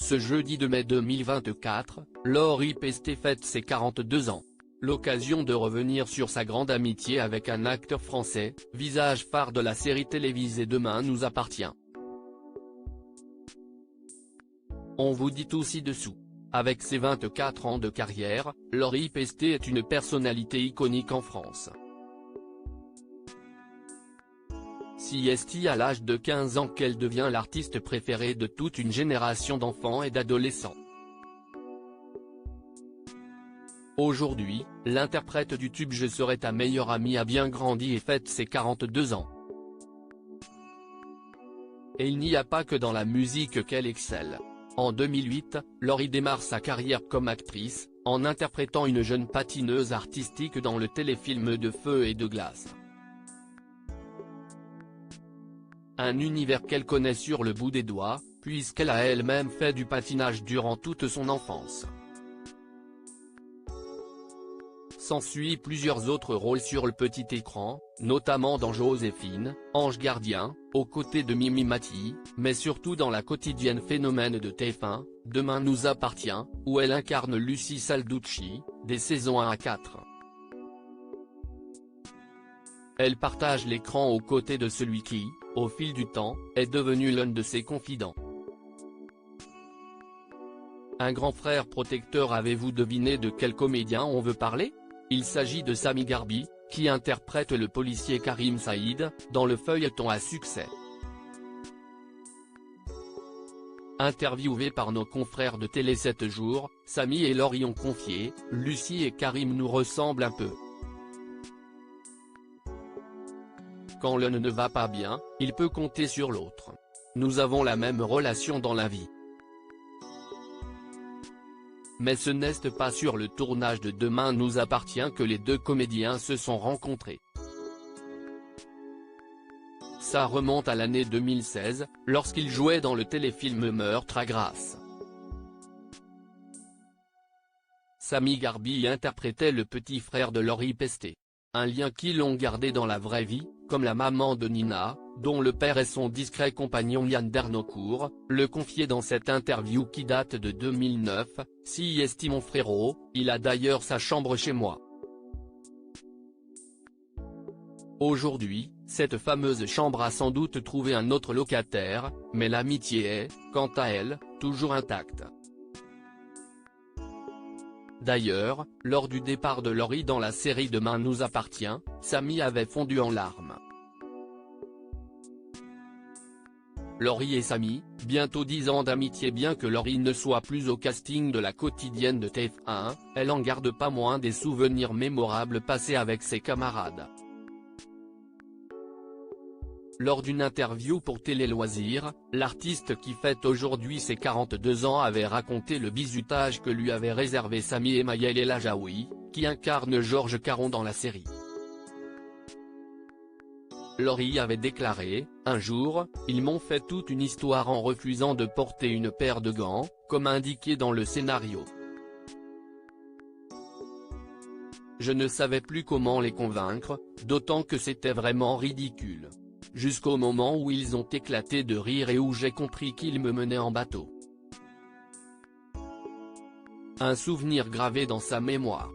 Ce jeudi 2 mai 2024, Laurie Pestet fête ses 42 ans. L'occasion de revenir sur sa grande amitié avec un acteur français, visage phare de la série télévisée Demain nous appartient. On vous dit tout ci-dessous. Avec ses 24 ans de carrière, Laurie Pestet est une personnalité iconique en France. Si est à l'âge de 15 ans qu'elle devient l'artiste préférée de toute une génération d'enfants et d'adolescents. Aujourd'hui, l'interprète du tube Je serai ta meilleure amie a bien grandi et fête ses 42 ans. Et il n'y a pas que dans la musique qu'elle excelle. En 2008, Laurie démarre sa carrière comme actrice, en interprétant une jeune patineuse artistique dans le téléfilm de Feu et de glace. Un univers qu'elle connaît sur le bout des doigts, puisqu'elle a elle-même fait du patinage durant toute son enfance. S'ensuit plusieurs autres rôles sur le petit écran, notamment dans Joséphine, Ange gardien, aux côtés de Mimi Mati, mais surtout dans la quotidienne Phénomène de TF1, Demain nous appartient, où elle incarne Lucie Salducci, des saisons 1 à 4. Elle partage l'écran aux côtés de celui qui, au fil du temps, est devenu l'un de ses confidents. Un grand frère protecteur. Avez-vous deviné de quel comédien on veut parler? Il s'agit de Samy Garbi, qui interprète le policier Karim Saïd, dans le feuilleton à succès. Interviewés par nos confrères de Télé 7 jours, Samy et Laurie ont confié « Lucie et Karim nous ressemblent un peu. Quand l'un ne va pas bien, il peut compter sur l'autre. Nous avons la même relation dans la vie. » Mais ce n'est pas sur le tournage de Demain nous appartient que les deux comédiens se sont rencontrés. Ça remonte à l'année 2016, lorsqu'ils jouaient dans le téléfilm Meurtre à Grasse. Samy Garbi interprétait le petit frère de Laurie Pestet. Un lien qu'ils ont gardé dans la vraie vie, comme la maman de Nina, dont le père est son discret compagnon Yann Dernocourt, le confiait dans cette interview qui date de 2009, « Si est mon frérot, il a d'ailleurs sa chambre chez moi. » Aujourd'hui, cette fameuse chambre a sans doute trouvé un autre locataire, mais l'amitié est, quant à elle, toujours intacte. D'ailleurs, lors du départ de Laurie dans la série Demain nous appartient, Samy avait fondu en larmes. Laurie et Samy, bientôt 10 ans d'amitié. Bien que Laurie ne soit plus au casting de la quotidienne de TF1, elle en garde pas moins des souvenirs mémorables passés avec ses camarades. Lors d'une interview pour Télé Loisirs, l'artiste qui fête aujourd'hui ses 42 ans avait raconté le bizutage que lui avaient réservé Samy et Maëlle El Ajaoui, qui incarne Georges Caron dans la série. Laurie avait déclaré « Un jour, ils m'ont fait toute une histoire en refusant de porter une paire de gants, comme indiqué dans le scénario. Je ne savais plus comment les convaincre, d'autant que c'était vraiment ridicule. Jusqu'au moment où ils ont éclaté de rire et où j'ai compris qu'ils me menaient en bateau. » Un souvenir gravé dans sa mémoire.